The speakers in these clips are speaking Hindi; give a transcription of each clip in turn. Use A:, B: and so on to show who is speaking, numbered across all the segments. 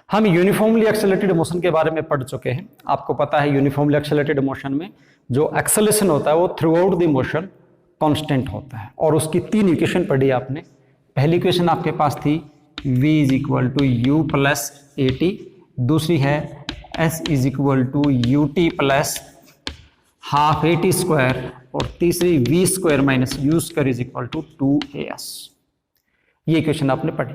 A: हम यूनिफॉर्मली एक्सेलरेटेड मोशन के बारे में पढ़ चुके हैं। आपको पता है यूनिफॉर्मली एक्सेलरेटेड मोशन में जो एक्सेलरेशन होता है वो through out the motion constant होता है, और उसकी 3 इक्वेशन पढ़ी आपने। पहली इक्वेशन आपके पास थी v is equal to u plus a t, दूसरी है s is equal to u t plus half a t square, और तीसरी v square minus u square is equal to 2as। ये इक्वेशन आपने पढ़ी।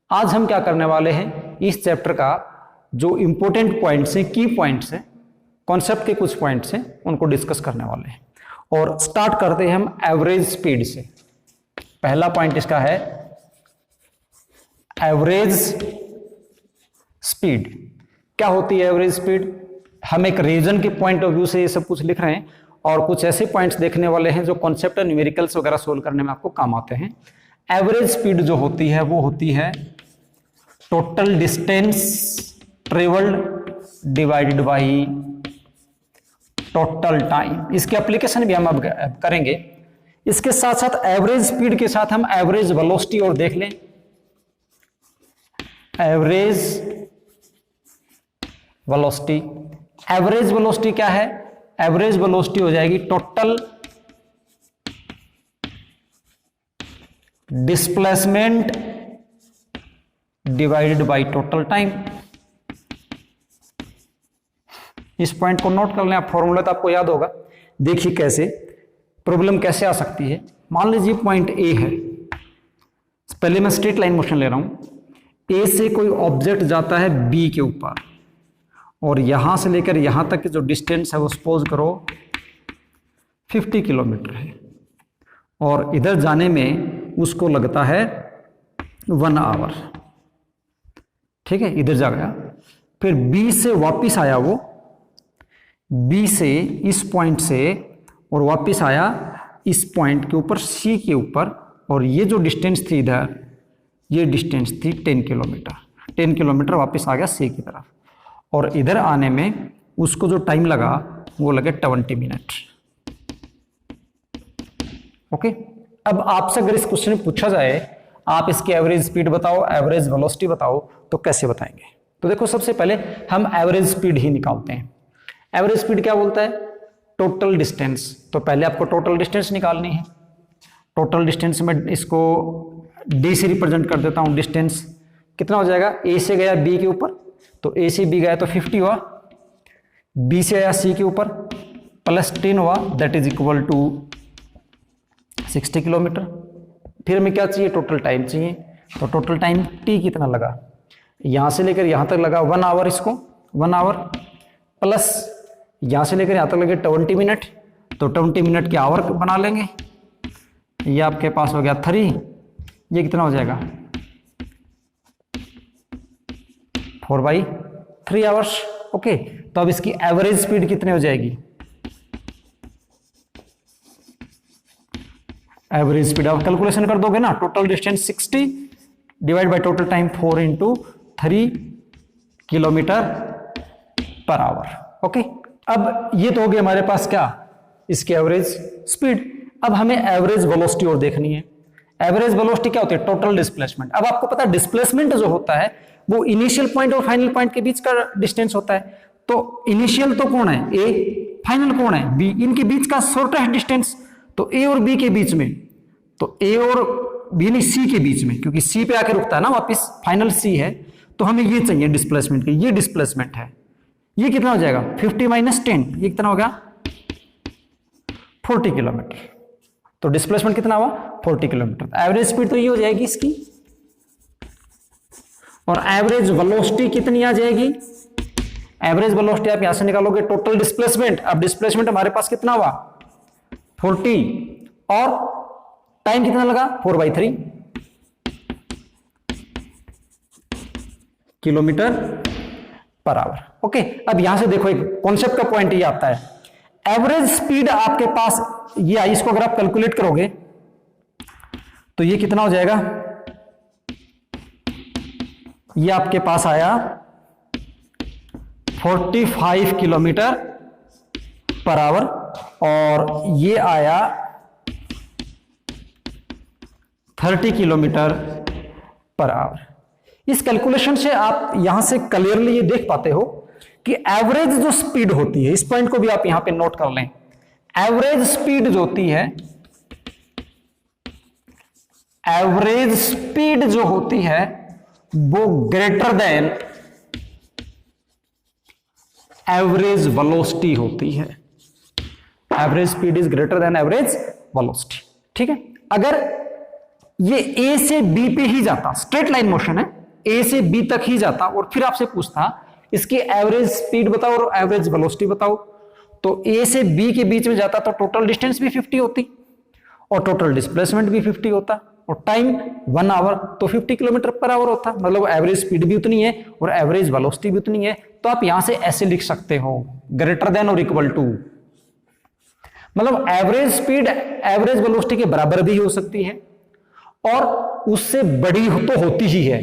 A: आज हम क्या करने वाले हैं, इस चैप्टर का जो इंपॉर्टेंट पॉइंट्स हैं, की पॉइंट्स हैं, कॉन्सेप्ट के कुछ पॉइंट्स हैं, उनको डिस्कस करने वाले हैं। और स्टार्ट करते हैं हम एवरेज स्पीड से। पहला पॉइंट इसका है एवरेज स्पीड। क्या होती है एवरेज स्पीड? हम एक रीजन के पॉइंट ऑफ व्यू से ये सब कुछ लिख रहे हैं, और कुछ ऐसे पॉइंट्स देखने वाले हैं जो कॉन्सेप्ट न्यूमेरिकल्स वगैरह सोल्व करने में आपको काम आते हैं। एवरेज स्पीड जो होती है वो होती है total distance travelled divided by total time. इसकी एप्लीकेशन भी हम अब करेंगे। इसके साथ साथ एवरेज स्पीड के साथ हम एवरेज वेलोसिटी और देख लें। एवरेज वेलोसिटी, एवरेज वेलोसिटी क्या है? एवरेज वेलोसिटी हो जाएगी total displacement divided by total time. इस पॉइंट को नोट कर लें आप, फॉर्मूला तो आपको याद होगा। देखिए कैसे प्रॉब्लम कैसे आ सकती है। मान लीजिए पॉइंट ए है, पहले मैं स्ट्रेट लाइन मोशन ले रहा हूं। ए से कोई ऑब्जेक्ट जाता है बी के ऊपर, और यहां से लेकर यहां तक की जो डिस्टेंस है वो सपोज करो 50 किलोमीटर है, और इधर जाने में उसको लगता है 1 आवर। ठीक है, इधर जा गया, फिर बी से वापिस आया, वो बी से इस पॉइंट से और वापिस आया इस पॉइंट के ऊपर सी के ऊपर, और ये जो डिस्टेंस थी इधर, ये डिस्टेंस थी 10 किलोमीटर। 10 किलोमीटर वापिस आ गया सी की तरफ, और इधर आने में उसको जो टाइम लगा वो लगे 20 मिनट। ओके, अब आपसे अगर इस क्वेश्चन में पूछा जाए आप इसकी एवरेज स्पीड बताओ, एवरेज वेलोसिटी बताओ, तो कैसे बताएंगे? तो देखो, सबसे पहले हम एवरेज स्पीड ही निकालते हैं। एवरेज स्पीड क्या बोलता है? Total distance. तो पहले आपको टोटल डिस्टेंस निकालनी है। टोटल डिस्टेंस में इसको डी से रिप्रेजेंट कर देता हूं। डिस्टेंस कितना हो जाएगा? ए से गया बी के ऊपर, तो ए से बी गया तो 50 हुआ, बी से आया सी के ऊपर प्लस 10 हुआ, that is equal to 60 kilometre. फिर हमें क्या चाहिए? टोटल टाइम चाहिए। तो टोटल टाइम टी कितना लगा? यहां से लेकर यहां तक लगा 1 आवर, इसको 1 आवर प्लस यहां से लेकर यहां तक लगे 20 मिनट, तो 20 मिनट के आवर बना लेंगे। ये आपके पास हो गया 3, ये कितना हो जाएगा? 4/3 आवर्स। ओके, तो अब इसकी एवरेज स्पीड कितनी हो जाएगी? एवरेज स्पीड आप कैलकुलेशन कर दोगे ना, total distance 60 divide by total time 4 × 3 kilometre per hour. Okay, अब ये तो हो गया हमारे पास क्या? इसकी एवरेज स्पीड। अब हमें एवरेज वेलोसिटी और देखनी है। एवरेज वेलोसिटी क्या होती है? Total displacement. अब आपको पता है डिस्प्लेसमेंट जो होता है वो इनिशियल पॉइंट और फाइनल पॉइंट के बीच का डिस्टेंस होता है। तो इनिशियल तो कौन है? ए। फाइनल कौन है? बी। इनके बीच का शॉर्टेस्ट डिस्टेंस तो ए और बी के बीच में, तो ए और बी नहीं, सी के बीच में, क्योंकि सी पे आके रुकता है ना वापिस, फाइनल सी है। तो हमें ये चाहिए डिस्प्लेसमेंट की, ये डिस्प्लेसमेंट है। ये कितना हो जाएगा? 50 - 10, ये कितना हो गया? 40 किलोमीटर। तो डिस्प्लेसमेंट कितना हुआ? 40 किलोमीटर। एवरेज स्पीड तो ये हो जाएगी इसकी, और एवरेज वेलोसिटी कितनी आ जाएगी? एवरेज वेलोसिटी आप यहां से निकालोगे टोटल डिस्प्लेसमेंट। अब डिस्प्लेसमेंट हमारे पास कितना हुआ? 40, और टाइम कितना लगा? 4/3 किलोमीटर पर आवर। ओके, अब यहां से देखो एक कॉन्सेप्ट का पॉइंट ये आता है। एवरेज स्पीड आपके पास ये आई, इसको अगर आप कैलकुलेट करोगे तो ये कितना हो जाएगा? ये आपके पास आया 45 किलोमीटर पर आवर, और ये आया 30 किलोमीटर पर आवर। इस कैलकुलेशन से आप यहां से क्लियरली ये देख पाते हो कि एवरेज जो स्पीड होती है, इस पॉइंट को भी आप यहां पे नोट कर लें, एवरेज स्पीड जो होती है, एवरेज स्पीड जो होती है वो ग्रेटर देन एवरेज वेलोसिटी होती है। Average speed is greater than average velocity. ठीक है, अगर ये ए से बी पे ही जाता, स्ट्रेट लाइन मोशन है, ए से बी तक ही जाता और फिर आपसे पूछता इसकी एवरेज स्पीड बताओ और एवरेज वेलोसिटी बताओ, तो ए से बी के बीच में जाता तो टोटल डिस्टेंस भी 50 होती और टोटल डिस्प्लेसमेंट भी 50 होता और टाइम 1 आवर तो 50 किलोमीटर पर आवर होता, मतलब एवरेज स्पीड भी उतनी है और एवरेज वेलोसिटी भी उतनी है। तो आप यहां से ऐसे लिख सकते हो, ग्रेटर देन और इक्वल टू, मतलब एवरेज स्पीड एवरेज वेलोसिटी के बराबर भी हो सकती है और उससे बड़ी तो होती ही है,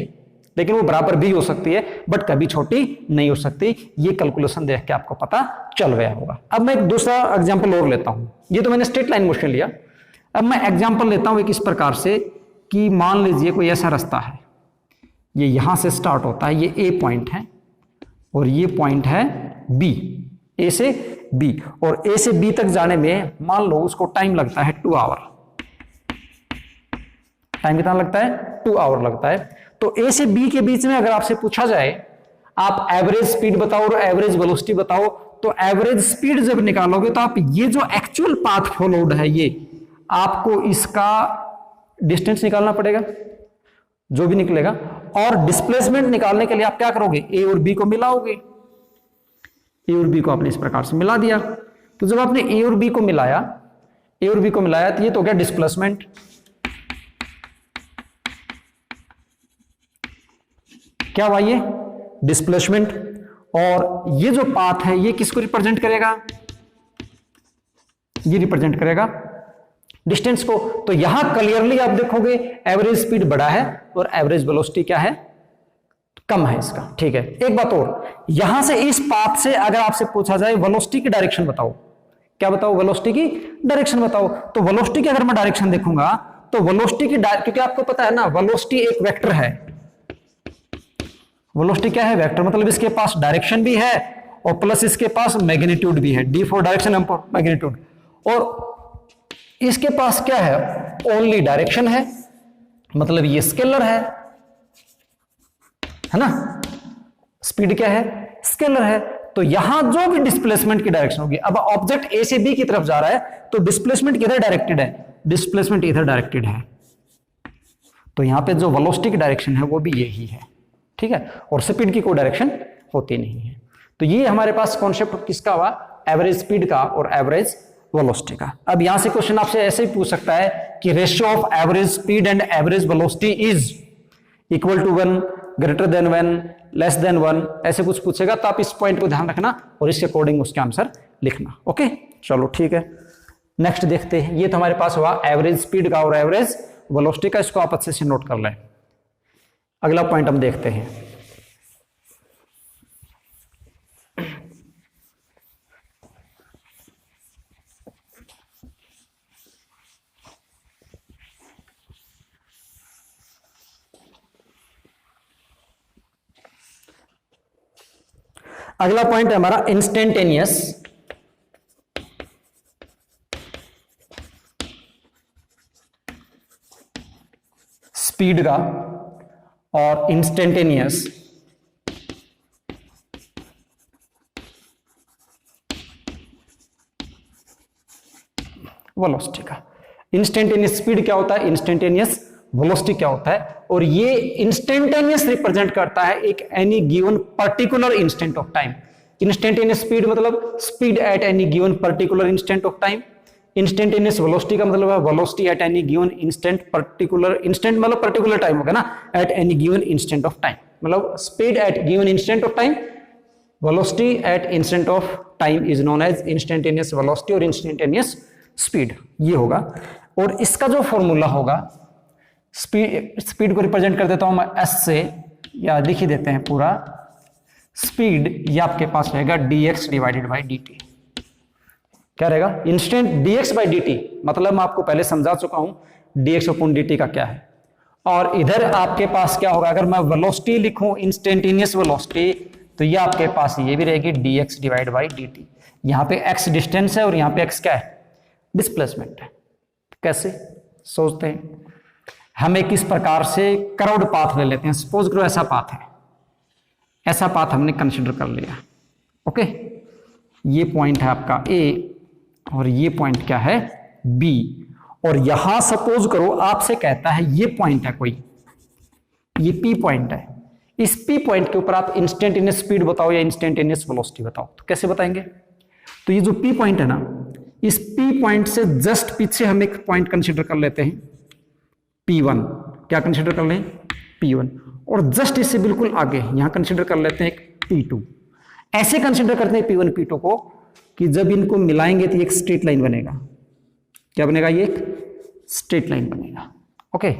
A: लेकिन वो बराबर भी हो सकती है बट कभी छोटी नहीं हो सकती। ये कैलकुलेशन देख के आपको पता चल गया होगा। अब मैं एक दूसरा एग्जांपल और लेता हूं, ये तो मैंने स्ट्रेट लाइन मोशन लिया, अब मैं एग्जांपल लेता हूं एक इस प्रकार से कि मान लीजिए कोई ऐसा रास्ता है, ये यहां से स्टार्ट होता है, ये ए पॉइंट है और ये पॉइंट है बी, ए से बी, और ए से बी तक जाने में मान लो उसको टाइम लगता है 2 आवर। टाइम कितना लगता है? 2 आवर लगता है। तो ए से बी के बीच में अगर आपसे पूछा जाए आप एवरेज स्पीड बताओ और एवरेज वेलोसिटी बताओ, तो एवरेज स्पीड जब निकालोगे तो आप ये जो एक्चुअल पाथ फॉलोड है, ये आपको इसका डिस्टेंस निकालना पड़ेगा जो भी निकलेगा, और डिस्प्लेसमेंट निकालने के लिए आप क्या करोगे, ए और बी को मिलाओगे। ए और बी को आपने इस प्रकार से मिला दिया, तो जब आपने ए और बी को मिलाया, ए और बी को मिलाया तो ये तो हो गया डिस्प्लेसमेंट। क्या हुआ? ये डिस्प्लेसमेंट। और ये जो पाथ है ये किसको रिप्रेजेंट करेगा? ये रिप्रेजेंट करेगा डिस्टेंस को। तो यहां क्लियरली आप देखोगे एवरेज स्पीड बड़ा है और एवरेज वेलोसिटी क्या है? कम है इसका। ठीक है, एक बात और, यहां से इस पाथ से अगर आपसे पूछा जाए वेलोसिटी की डायरेक्शन बताओ, क्या बताओ? वेलोसिटी की डायरेक्शन बताओ। तो वेलोसिटी की अगर मैं डायरेक्शन देखूंगा तो वेलोसिटी की, क्योंकि आपको पता है ना वेलोसिटी एक वेक्टर है। वेलोसिटी क्या है? वेक्टर, मतलब इसके पास डायरेक्शन भी है और प्लस इसके पास मैग्नीट्यूड भी है, D for direction, M for magnitude. और इसके पास क्या है? ओनली डायरेक्शन है, मतलब ये स्केलर है ना। स्पीड क्या है? स्केलर है। तो यहां जो भी डिस्प्लेसमेंट की डायरेक्शन होगी, अब ऑब्जेक्ट ए से बी की तरफ जा रहा है तो डिस्प्लेसमेंट किधर डायरेक्टेड है? डिस्प्लेसमेंट इधर डायरेक्टेड है। तो यहां पे जो वेलोसिटी की डायरेक्शन है वो भी यही है। ठीक है, और स्पीड की कोई डायरेक्शन होती नहीं है। तो ये हमारे पास कॉन्सेप्ट किसका हुआ? एवरेज स्पीड का और एवरेज वेलोसिटी का। अब यहां से क्वेश्चन आपसे ऐसे ही पूछ सकता है कि ratio of average speed and average velocity is equal to 1, greater than 1, less than 1, ऐसे कुछ पूछेगा तो आप इस पॉइंट को ध्यान रखना और इसके अकॉर्डिंग उसका आंसर लिखना। ओके, चलो ठीक है, नेक्स्ट देखते हैं। ये तो हमारे पास हुआ एवरेज स्पीड का और एवरेज वेलोसिटी का, इसको आप अच्छे से नोट कर लें। अगला पॉइंट हम देखते हैं। अगला पॉइंट है हमारा इंस्टेंटेनियस स्पीड का और इंस्टेंटेनियस वेलोसिटी का। इंस्टेंटेनियस स्पीड क्या होता है, इंस्टेंटेनियस वेलोसिटी क्या होता है, और ये इंस्टेंटेनियस रिप्रेजेंट करता है एक any given particular instant of time. Instantaneous speed मतलब speed at any given particular instant of time. Instantaneous velocity का मतलब है velocity at any given instant, particular instant मतलब पर्टिकुलर टाइम होगा ना, at any given instant of time, मतलब speed at given instant of time, velocity at instant of time is known as instantaneous velocity और इंस्टेंटेनियस स्पीड, ये होगा। और इसका जो फॉर्मूला होगा, स्पीड को रिप्रेजेंट कर देता हूं मैं एस से, या लिख ही देते हैं पूरा। स्पीड ये आपके पास रहेगा dx डिवाइडेड बाई dt। क्या रहेगा? इंस्टेंट dx बाई dt, मतलब मैं आपको पहले समझा चुका हूं dx अपॉन dt का क्या है। और इधर आपके पास क्या होगा, अगर मैं वेलोसिटी लिखूं इंस्टेंटेनियस वेलोसिटी, तो ये आपके पास ये भी रहेगी dx डिवाइड बाई dt। यहां पे x डिस्टेंस है और यहां पे x क्या है, डिस्प्लेसमेंट है। कैसे सोचते हैं, हम एक इस प्रकार से कर्व्ड पाथ ले लेते हैं। सपोज करो ऐसा पाथ है, ऐसा पाथ हमने कंसिडर कर लिया। ओके, ये पॉइंट है आपका A और ये पॉइंट क्या है B, और यहां सपोज करो आपसे कहता है ये पॉइंट है कोई, ये P पॉइंट है। इस P पॉइंट के ऊपर आप इंस्टेंटेनियस स्पीड बताओ या इंस्टेंटेनियस वेलोसिटी बताओ, तो कैसे बताएंगे? तो ये जो P पॉइंट है ना, इस P पॉइंट से जस्ट पीछे हम एक पॉइंट कंसीडर कर लेते हैं P1। क्या कंसीडर कर लें? P1। और जस्ट इससे बिल्कुल आगे यहां कंसीडर कर लेते हैं एक P2। ऐसे कंसीडर करते हैं P1 P2 को कि जब इनको मिलाएंगे तो एक स्ट्रेट लाइन बनेगा। क्या बनेगा? ये एक स्ट्रेट लाइन बनेगा। ओके,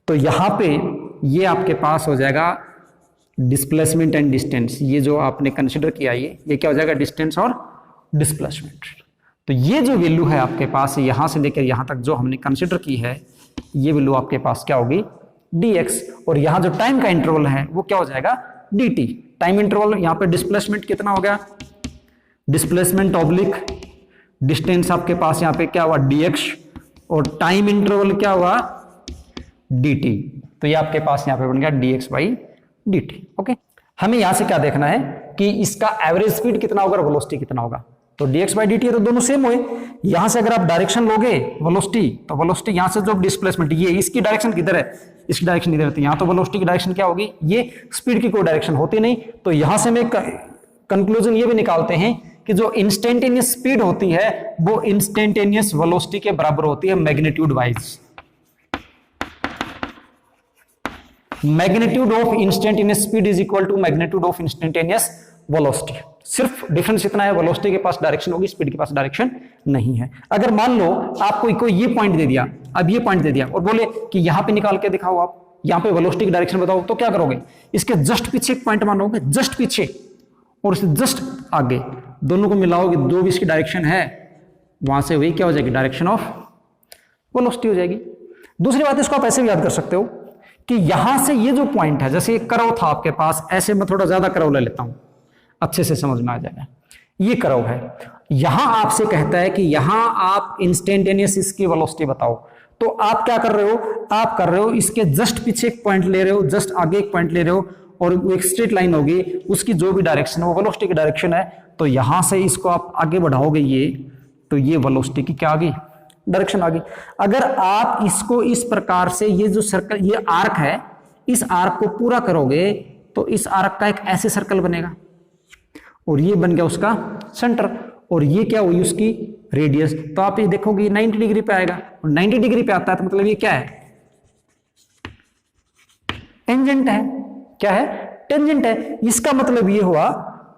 A: तो यहां पे ये आपके पास हो जाएगा डिस्प्लेसमेंट एंड डिस्टेंस। ये जो आपने कंसीडर किया ये क्या हो जाएगा? डिस्टेंस और डिस्प्लेसमेंट। तो ये जो वैल्यू है आपके पास यहां से लेकर यहां तक जो हमने कंसीडर की है, ये वैल्यू आपके पास क्या होगी? dx। और यहां जो टाइम का इंटरवल है वो क्या हो जाएगा? dt। टाइम इंटरवल यहां पे डिस्प्लेसमेंट कितना हो गया? डिस्प्लेसमेंट ऑब्लिक डिस्टेंस आपके पास यहां पे क्या हुआ? dx। और टाइम इंटरवल क्या हुआ? dt। तो ये आपके पास यहां पे बन गया dx बाई dt। ओके, हमें यहां से क्या देखना है कि इसका एवरेज स्पीड कितना होगा और वेलोसिटी कितना होगा। तो dx बाई dt है तो दोनों सेम हुए। यहां से अगर आप डायरेक्शन लोगे वेलोसिटी, तो वेलोसिटी यहां से जो डिस्प्लेसमेंट, ये इसकी डायरेक्शन किधर है? इसकी डायरेक्शन इधर है। तो यहां तो वेलोसिटी की डायरेक्शन क्या होगी? ये स्पीड की कोई डायरेक्शन होती नहीं। तो यहां से मैं कंक्लूजन ये भी निकालते हैं कि जो इंस्टेंटेनियस स्पीड होती है वो इंस्टेंटेनियस वेलोसिटी के बराबर होती है magnitude wise. Magnitude of instantaneous speed is equal to magnitude of instantaneous velocity. सिर्फ डिफरेंस इतना है, वेलोसिटी के पास डायरेक्शन होगी, स्पीड के पास डायरेक्शन नहीं है। अगर मान लो आपको कोई ये पॉइंट दे दिया, अब ये पॉइंट दे दिया और बोले कि यहां पे निकाल के दिखाओ, आप यहां पे वेलोसिटी की डायरेक्शन बताओ, तो क्या करोगे? इसके जस्ट पीछे एक पॉइंट मानोगे, जस्ट पीछे, और इससे जस्ट आगे, दोनों को मिलाओगे, जो भी इसकी डायरेक्शन है वहां से वही क्या हो जाएगी? डायरेक्शन ऑफ वेलोसिटी हो जाएगी। दूसरी बात, इसको आप ऐसे भी याद कर सकते हो कि यहां से ये जो पॉइंट है, जैसे एक कर्व था आपके पास, ऐसे मैं थोड़ा ज्यादा कर्व ले लेता हूं, अच्छे से समझ में आ जाएगा। ये कर्व है, यहां आपसे कहता है कि यहां आप इंस्टेंटेनियस इसकी वेलोसिटी बताओ। तो आप क्या कर रहे हो? आप कर रहे हो इसके जस्ट पीछे एक पॉइंट ले रहे हो, जस्ट आगे एक पॉइंट ले रहे हो, और वो एक स्ट्रेट लाइन होगी, उसकी जो भी डायरेक्शन है वो वेलोसिटी की डायरेक्शन है। तो यहां से इसको आप आगे बढ़ाओगे ये, तो ये वेलोसिटी की क्या आ गई? डायरेक्शन आ गई। अगर आप इसको इस प्रकार से, ये जो सर्कल, ये आर्क है, इस आर्क को पूरा करोगे तो इस आर्क का एक ऐसे सर्कल बनेगा, और ये बन गया उसका सेंटर, और ये क्या हुई? उसकी रेडियस। तो आप ये देखोगे 90 डिग्री पे आएगा, और 90 डिग्री पे आता है तो मतलब ये क्या है? टेंजेंट है। क्या है? टेंजेंट है। इसका मतलब ये हुआ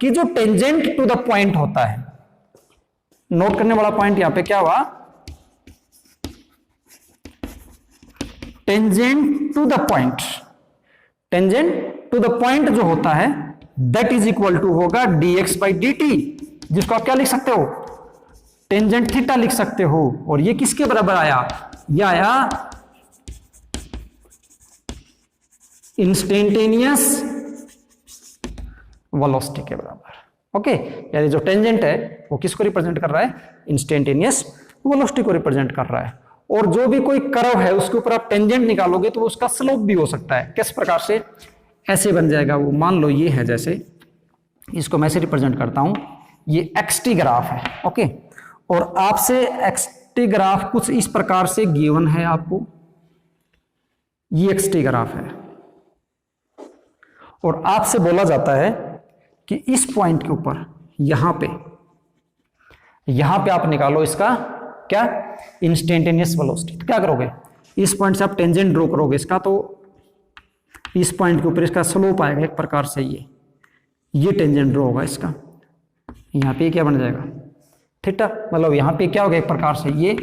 A: कि जो टेंजेंट टू द पॉइंट होता है, नोट करने वाला पॉइंट यहां पे क्या हुआ? Tangent to the point. Tangent to the point जो होता है दैट इज इक्वल टू होगा dx बाई dt, जिसको आप क्या लिख सकते हो? टेंजेंट थीटा लिख सकते हो। और ये किसके बराबर आया? ये आया इंस्टेंटेनियस वेलोसिटी के बराबर। ओके, यानी जो टेंजेंट है वो किसको रिप्रेजेंट कर रहा है? इंस्टेंटेनियस वेलोसिटी को रिप्रेजेंट कर रहा है। और जो भी कोई कर्व है उसके ऊपर आप टेंजेंट निकालोगे तो उसका स्लोप भी हो सकता है। किस प्रकार से? ऐसे बन जाएगा वो, मान लो ये है, जैसे इसको मैं ऐसे रिप्रेजेंट करता हूं, ये एक्सटी ग्राफ है। ओके, और आपसे एक्सटी ग्राफ कुछ इस प्रकार से गिवन है आपको, ये एक्सटी ग्राफ है, और आपसे बोला जाता है कि इस पॉइंट के ऊपर यहां पे आप निकालो इसका क्या? Instantaneous velocity. तो क्या करोगे? इस पॉइंट से आप टेंजेंट ड्रॉ करोगे इसका, तो इस पॉइंट के ऊपर इसका स्लोप आएगा एक प्रकार से, ये टेंजेंट ड्रॉ होगा इसका, यहां पे क्या बन जाएगा? थीटा। मतलब यहां पे क्या होगा? एक प्रकार से ये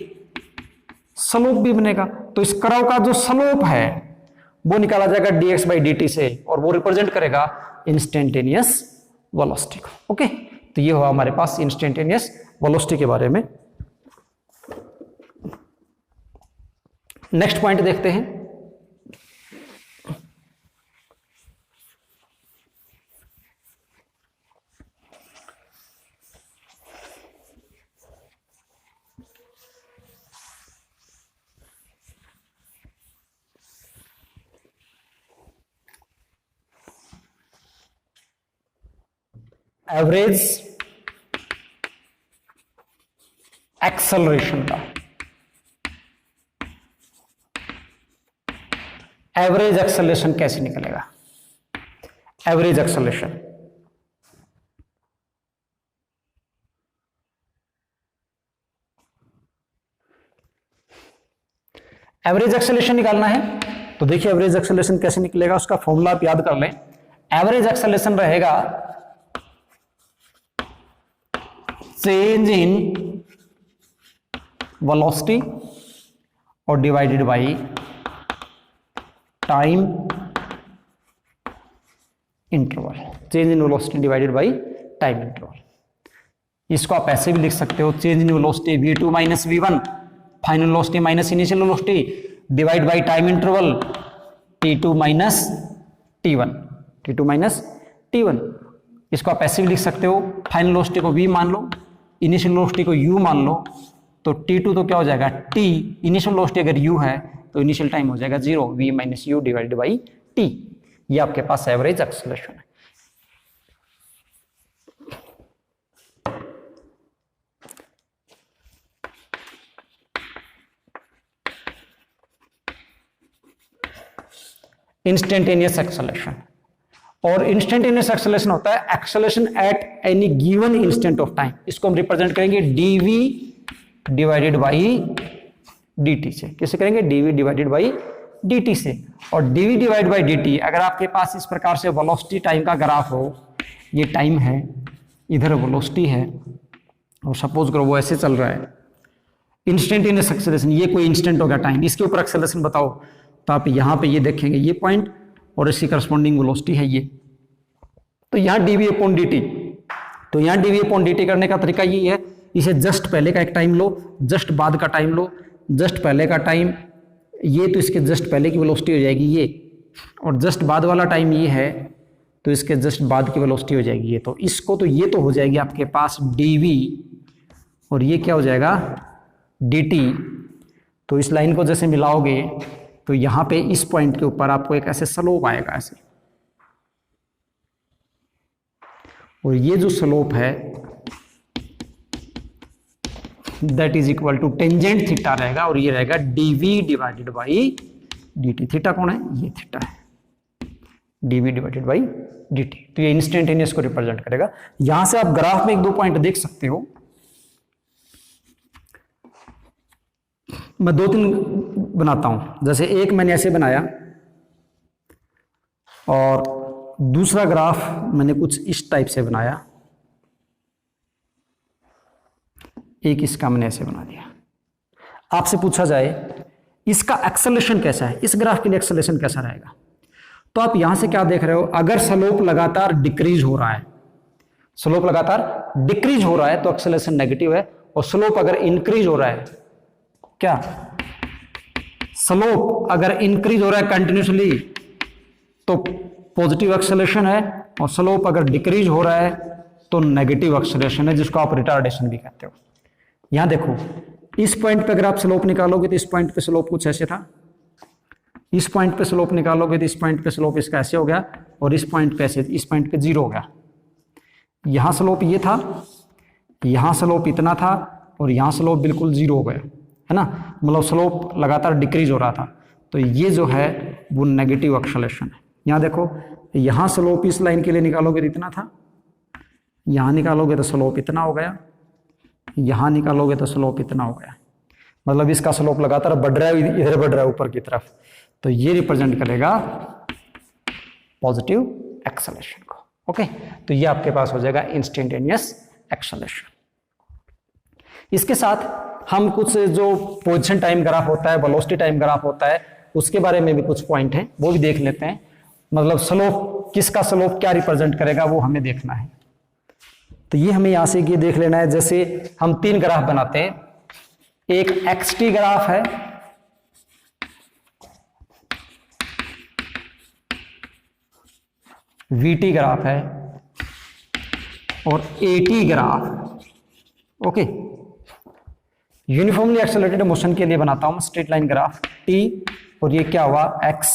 A: स्लोप भी बनेगा। तो इस कर्व का जो स्लोप है वो निकाला जाएगा dx बाई dt से, और वो रिप्रेजेंट करेगा इंस्टेंटेनियस वेलोसिटी को। ओके, तो ये हुआ हमारे पास इंस्टेंटेनियस वेलोसिटी के बारे में। नेक्स्ट पॉइंट देखते हैं। एवरेज एक्सेलरेशन का, एवरेज एक्सेलरेशन कैसे निकलेगा? एवरेज एक्सेलरेशन, एवरेज एक्सेलरेशन निकालना है तो देखिए एवरेज एक्सेलरेशन कैसे निकलेगा, उसका फॉर्मूला आप याद कर लें। एवरेज एक्सेलरेशन रहेगा चेंज इन वेलोसिटी और divided by time interval, change in velocity divided by time interval. इसको आप ऐसे भी लिख सकते हो, change in velocity v2 minus v1, final velocity minus initial velocity divide by time interval t2 minus t1, t2 minus t1। इसको आप ऐसे भी लिख सकते हो, फाइनल वेलोसिटी को v मान लो, इनिशियल वेलोसिटी को u मान लो, तो t2 तो क्या हो जाएगा t, इनिशियल वेलोसिटी अगर u है तो इनिशियल टाइम हो जाएगा 0, v minus u divided by t। ये आपके पास एवरेज एक्सेलरेशन है। इंस्टेंटेनियस एक्सेलरेशन, और इंस्टेंटेनियस एक्सेलरेशन होता है acceleration at any given instant of time. इसको हम रिप्रेजेंट करेंगे dv डिवाइडेड बाई dt से। किसे करेंगे? dv डिवाइडेड बाई dt से। और dv डिवाइड बाई dt, अगर आपके पास इस प्रकार से वेलोसिटी टाइम का ग्राफ हो, ये टाइम है, इधर वेलोसिटी है, और सपोज करो वो ऐसे चल रहा है, इंस्टेंटेनियस एक्सेलरेशन, ये कोई इंस्टेंट होगा टाइम, इसके ऊपर एक्सेलरेशन बताओ, तो आप यहाँ पे ये देखेंगे ये पॉइंट और इसकी करस्पॉन्डिंग वेलोसिटी है ये, तो यहाँ dv अपॉन dt, तो यहाँ dv अपॉन dt करने का तरीका ये है, इसे जस्ट पहले का एक टाइम लो, जस्ट बाद का टाइम लो, जस्ट पहले का टाइम ये, तो इसके जस्ट पहले की वेलोसिटी हो जाएगी ये, और जस्ट बाद वाला टाइम ये है, तो इसके जस्ट बाद की वेलोसिटी हो जाएगी ये। तो इसको तो ये तो हो जाएगी आपके पास dv, और ये क्या हो जाएगा dt। तो इस लाइन को जैसे मिलाओगे तो यहाँ पे इस पॉइंट के ऊपर आपको एक ऐसे स्लोप आएगा ऐसे, और ये जो स्लोप है that is equal to tangent theta रहेगा, और ये रहेगा dv divided by dt। Theta कौन है? ये थीटा है, dv डिवाइडेड बाई dt। तो ये इंस्टेंटेनियस को रिप्रेजेंट करेगा। यहां से आप ग्राफ में एक दो पॉइंट देख सकते हो, मैं दो तीन बनाता हूं। जैसे एक मैंने ऐसे बनाया, और दूसरा ग्राफ मैंने कुछ इस टाइप से बनाया, एक इसका मैंने ऐसे बना दिया। आपसे पूछा जाए इसका एक्सेलरेशन कैसा है, इस ग्राफ के लिए एक्सेलरेशन कैसा रहेगा, तो आप यहां से क्या देख रहे हो, अगर स्लोप लगातार डिक्रीज हो रहा है, स्लोप लगातार डिक्रीज हो रहा है तो एक्सेलरेशन नेगेटिव है, और स्लोप अगर इंक्रीज हो रहा है, क्या स्लोप अगर इंक्रीज हो रहा है कंटिन्यूसली तो पॉजिटिव एक्सेलरेशन है, और स्लोप अगर डिक्रीज हो रहा है तो नेगेटिव एक्सेलरेशन है, जिसको आप रिटार्डेशन भी कहते हो। यहां देखो, इस पॉइंट पे अगर आप स्लोप निकालोगे तो इस पॉइंट पे स्लोप कुछ ऐसे था, इस पॉइंट पे स्लोप निकालोगे तो इस पॉइंट पे स्लोप इसका ऐसे हो गया, और इस पॉइंट पे ऐसे, इस पॉइंट पे 0 हो गया। यहां स्लोप ये था, यहां स्लोप इतना था, और यहां स्लोप बिल्कुल 0 हो गया, है ना, मतलब स्लोप लगातार डिक्रीज हो रहा था। तो ये जो है वो नेगेटिव एक्सेलरेशन है। यहाँ देखो, यहाँ स्लोप इस लाइन के लिए निकालोगे तो इतना था, यहाँ निकालोगे तो स्लोप इतना हो गया, यहाँ निकालोगे तो स्लोप इतना हो गया, मतलब इसका स्लोप लगातार बढ़ रहा है, इधर बढ़ रहा है ऊपर की तरफ। तो ये रिप्रेजेंट करेगा पॉजिटिव एक्सेलरेशन को। ओके, तो ये आपके पास हो जाएगा इंस्टेंटेनियस एक्सेलरेशन। इसके साथ हम कुछ जो पोजीशन टाइम ग्राफ होता है, वेलोसिटी टाइम ग्राफ होता है, उसके बारे में भी कुछ पॉइंट हैं, वो भी देख लेते हैं। मतलब स्लोप, किसका स्लोप क्या रिप्रेजेंट करेगा वो हमें देखना है। तो ये हमें यहां से ये देख लेना है। जैसे हम 3 ग्राफ बनाते हैं, एक एक्सटी ग्राफ है, वीटी ग्राफ है, और eighty graph. Okay, uniformly accelerated motion के लिए बनाता हूं स्ट्रेट लाइन ग्राफ टी, और ये क्या हुआ एक्स,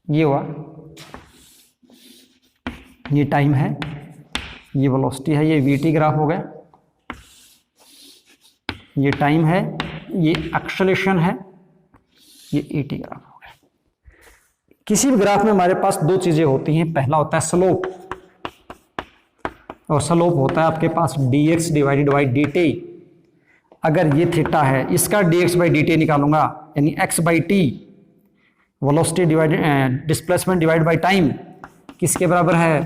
A: ये हुआ, ये टाइम है, ये वेलोसिटी है, ये वीटी ग्राफ हो गया, ये टाइम है, ये एक्सेलरेशन है, ये एटी ग्राफ हो गया। किसी भी ग्राफ में हमारे पास दो चीजें होती हैं, पहला होता है स्लोप, और स्लोप होता है आपके पास dx डिवाइडेड बाई dt। अगर ये थीटा है, इसका dx बाई dt निकालूंगा, यानी x by T, velocity divided displacement divide by time किसके बराबर है?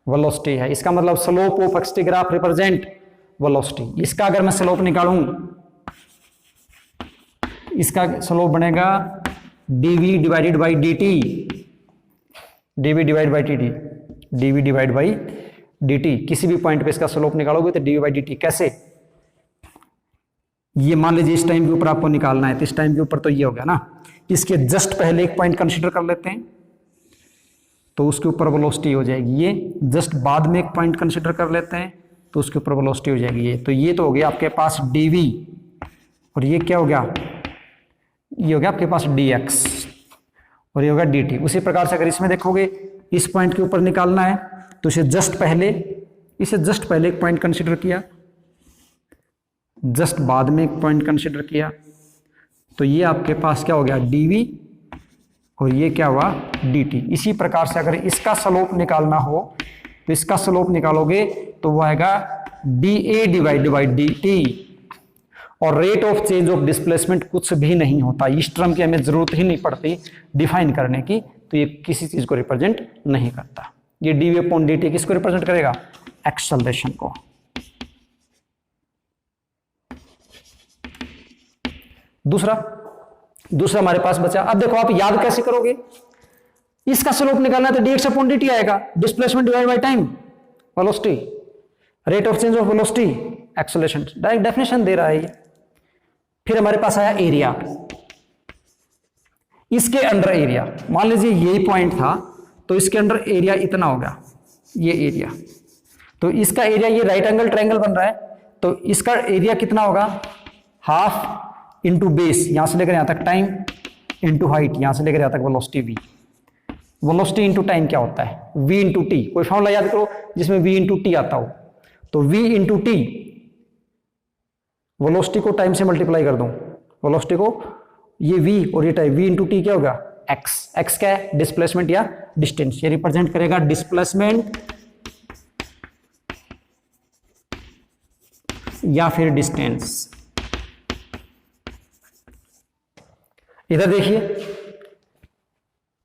A: वेलोसिटी है। इसका मतलब slope of x graph represent velocity. इसका अगर मैं स्लोप निकालूं, इसका स्लोप बनेगा dv divided by dt, dv divide by dt, dv divide by dt। किसी भी पॉइंट पे इसका स्लोप निकालोगे तो dv बाई dt। कैसे? ये मान लीजिए इस टाइम के ऊपर आपको निकालना है, तो इस टाइम के ऊपर तो ये हो गया ना, इसके जस्ट पहले एक पॉइंट कंसीडर कर लेते हैं, तो उसके ऊपर वेलोसिटी हो जाएगी ये। जस्ट बाद में एक पॉइंट कंसीडर कर लेते हैं, तो उसके ऊपर वेलोसिटी हो जाएगी ये। तो ये तो हो गया आपके पास dv, और ये क्या हो गया? ये हो गया आपके पास dx, और ये होगा dt। उसी प्रकार से अगर इसमें देखोगे, इस पॉइंट के ऊपर निकालना है, तो इसे जस्ट पहले एक पॉइंट कंसीडर किया, जस्ट बाद में एक पॉइंट कंसीडर किया, तो ये आपके पास क्या हो गया? dv, और ये क्या हुआ? dt। इसी प्रकार से अगर इसका स्लोप निकालना हो, तो इसका स्लोप निकालोगे तो वो आएगा dA डिवाइड बाई dt। और rate of change of displacement कुछ भी नहीं होता, इस टर्म की हमें जरूरत ही नहीं पड़ती डिफाइन करने की, तो ये किसी चीज को रिप्रेजेंट नहीं करता। ये dv अपॉन dt किसको रिप्रेजेंट करेगा? एक्सेलरेशन को। दूसरा हमारे पास बचा। अब देखो आप याद कैसे करोगे? इसका स्लोप निकालना है तो dx अपॉन dt आएगा, displacement divide by time, velocity, rate of change of velocity, acceleration. Direct definition दे रहा है ये। फिर हमारे पास आया एरिया। इसके अंडर एरिया, मान लीजिए यही पॉइंट था, तो इसके अंडर एरिया इतना होगा, ये एरिया। तो इसका एरिया, ये राइट एंगल ट्रायंगल बन रहा है, तो इसका एरिया कितना होगा? हाफ इंटू बेस, यहां से लेकर यहां तक टाइम, इंटू हाइट, यहां से लेकर यहां तक velocity v। Velocity into time क्या होता है? v into T. कोई फॉर्मूला याद करो जिसमें v इंटू टी आता हो, तो v इंटू टी, वेलोसिटी को टाइम से मल्टीप्लाई कर दूं, वेलोसिटी को, ये v और ये टाइम, v इंटू टी क्या होगा? x क्या है? डिस्प्लेसमेंट या डिस्टेंस। ये रिप्रेजेंट करेगा डिस्प्लेसमेंट या फिर डिस्टेंस। इधर देखिए,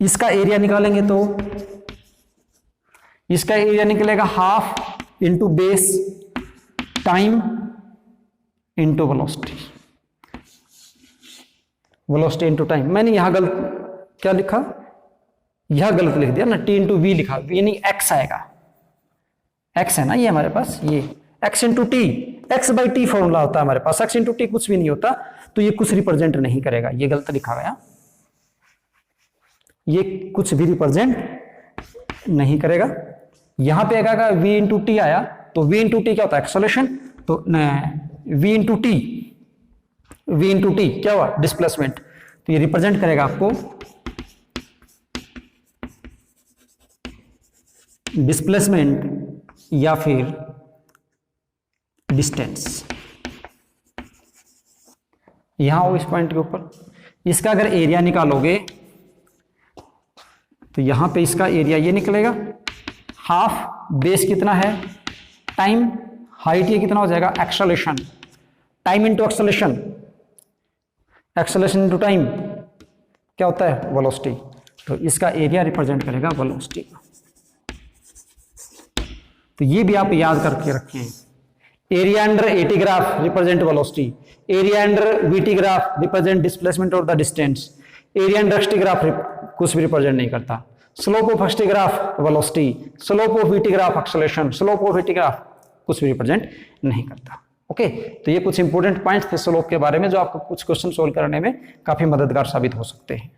A: इसका एरिया निकालेंगे तो इसका एरिया निकलेगा half into base time into velocity, velocity into time. मैंने यहां गलत क्या लिखा? यह गलत लिख दिया ना, टी इंटू वी लिखा, वी नहीं एक्स आएगा, एक्स है ना ये हमारे पास, ये x into T, x by T formula होता है हमारे पास, एक्स इंटू टी कुछ भी नहीं होता, तो ये कुछ रिप्रेजेंट नहीं करेगा, ये गलत लिखा गया, ये कुछ भी रिप्रेजेंट नहीं करेगा। यहां पे आएगा v इंटू टी आया, तो v इंटू टी क्या होता है? एक्सेलरेशन। तो v इंटू टी क्या हुआ? डिस्प्लेसमेंट। तो ये रिप्रेजेंट करेगा आपको डिस्प्लेसमेंट या फिर डिस्टेंस। यहां हो इस पॉइंट के ऊपर, इसका अगर एरिया निकालोगे तो यहां पे इसका एरिया ये निकलेगा, हाफ बेस कितना है? टाइम, हाइट ये कितना हो जाएगा? Acceleration, time into acceleration, acceleration into time क्या होता है? वेलोसिटी। तो इसका एरिया रिप्रेजेंट करेगा वेलोसिटी। तो ये भी आप याद करके रखें। Area under AT graph represent velocity, area under VT graph represent displacement और the distance, area under XT graph कुछ भी रिप्रेजेंट नहीं करता, slope of XT graph velocity, slope of VT graph acceleration, slope of VT graph कुछ भी रिप्रेजेंट नहीं करता। ओके, तो ये कुछ इंपॉर्टेंट पॉइंट्स थे स्लोप के बारे में, जो आपको कुछ क्वेश्चन सोल्व करने में काफी मददगार साबित हो सकते हैं।